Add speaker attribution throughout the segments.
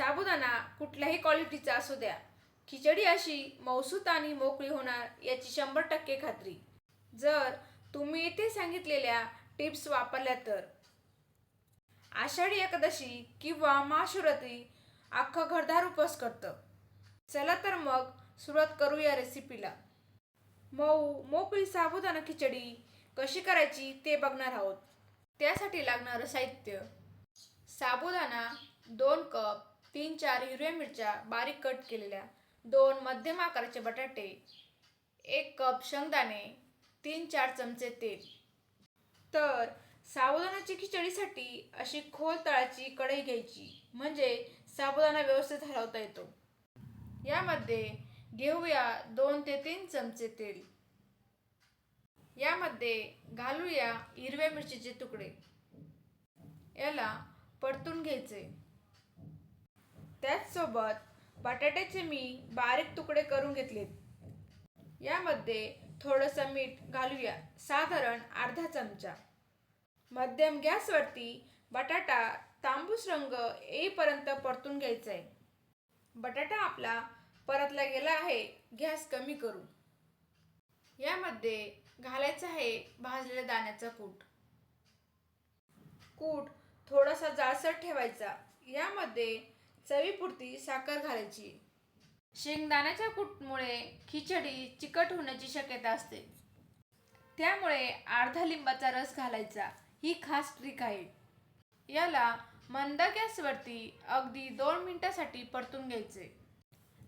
Speaker 1: साबुदाणा कुठल्याही क्वालिटीचा असू द्या, खिचडी अशी मऊसूत आणि मोकळी होणार याची 100% खात्री. जर तुम्ही इथे सांगितलेल्या टिप्स वापरल्या तर. आषाढी एकादशी किंवा महाशिवरात्री अख्खं घरदार उपवास करतं. चला तर मग सुरुवात करूया रेसिपीला. मऊ मोकळी साबुदाणा खिचडी कशी करायची ते बघणार आहोत. त्यासाठी लागणारं साहित्य: साबुदाणा 2 कप, 3-4 हिरव्या मिरच्या बारीक कट केलेल्या, 2 मध्यम आकाराचे बटाटे, 1 कप शेंगदाणे, 3-4 चमचे तेल. तर साबुदाण्याची खिचडीसाठी अशी खोल तळाची कढई घ्यायची, म्हणजे साबुदाणा व्यवस्थित हलवता येतो. यामध्ये घेऊया 2 ते 3 चमचे तेल. यामध्ये घालूया हिरव्या मिरचीचे तुकडे. याला परतून घ्यायचे. त्याचसोबत बटाट्याचे मी बारीक तुकडे करून घेतलेत. यामध्ये थोडंसं मीठ घालूया, साधारण अर्धा चमचा. मध्यम गॅसवरती बटाटा तांबूस रंग येईपर्यंत परतून घ्यायचा आहे. बटाटा आपला परतला गेला आहे. गॅस कमी करू. यामध्ये घालायचं आहे भाजलेल्या दाण्याचा कूट. कूट थोडासा जाडसर ठेवायचा. यामध्ये चवीपुरती साखर घालायची. शेंगदाण्याच्या कूटमुळे खिचडी चिकट होण्याची शक्यता असते, त्यामुळे अर्धा लिंबाचा रस घालायचा. ही खास ट्रिक आहे. याला मंद गॅसवरती अगदी 2 मिनिटांसाठी परतून घ्यायचे.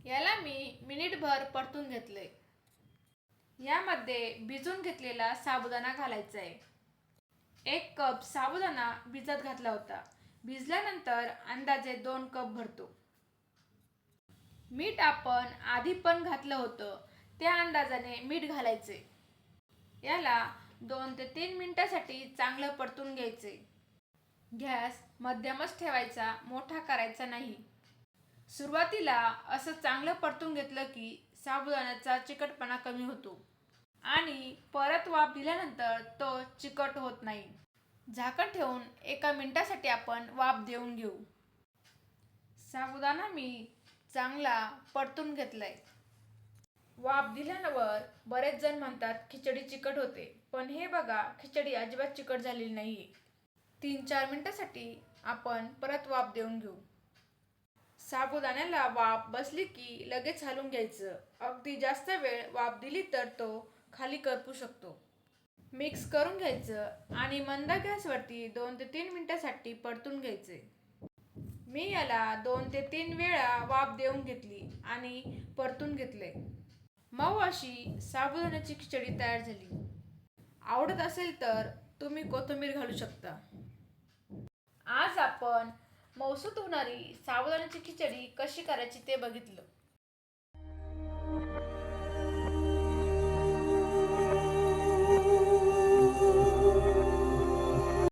Speaker 1: याला मी मिनिटभर परतून घेतले. यामध्ये भिजवून घेतलेला साबुदाणा घालायचा आहे. 1 कप साबुदाणा भिजत घातला होता. भिजल्यानंतर अंदाजे 2 कप भरतो. मीठ आपण आधी पण घातलं होतं, त्या अंदाजाने मीठ घालायचे. याला 2 ते 3 मिनिटांसाठी चांगलं परतून घ्यायचे. गॅस मध्यमच ठेवायचा, मोठा करायचा नाही. सुरुवातीला असं चांगलं परतून घेतलं की साबुदाण्याचा चिकटपणा कमी होतो आणि परत वाफ दिल्यानंतर तो चिकट होत नाही. झाकण ठेवून 1 मिनिटासाठी आपण वाफ देऊन घेऊ. साबुदाणा मी चांगला परतून घेतलाय. वाफ दिल्यावर बरेच जण म्हणतात खिचडी चिकट होते, पण हे बघा, खिचडी अजिबात चिकट झालेली नाहीये. 3-4 मिनिटांसाठी आपण परत वाफ देऊन घेऊ. साबुदाण्याला वाफ बसली की लगेच हलवून घ्यायचं. अगदी जास्त वेळ वाफ दिली तर तो खाली करपू शकतो. मिक्स करून घ्यायचं आणि मंद गॅसवरती 2 ते 3 मिनिटांसाठी परतून घ्यायचे. मी याला 2 ते 3 वेळा वाफ देऊन घेतली आणि परतून घेतले. मऊ अशी साबुदाण्याची खिचडी तयार झाली. आवडत असेल तर तुम्ही कोथिंबीर घालू शकता. आज आपण मऊसूत होणारी साबुदाण्याची खिचडी कशी करायची ते बघितलं.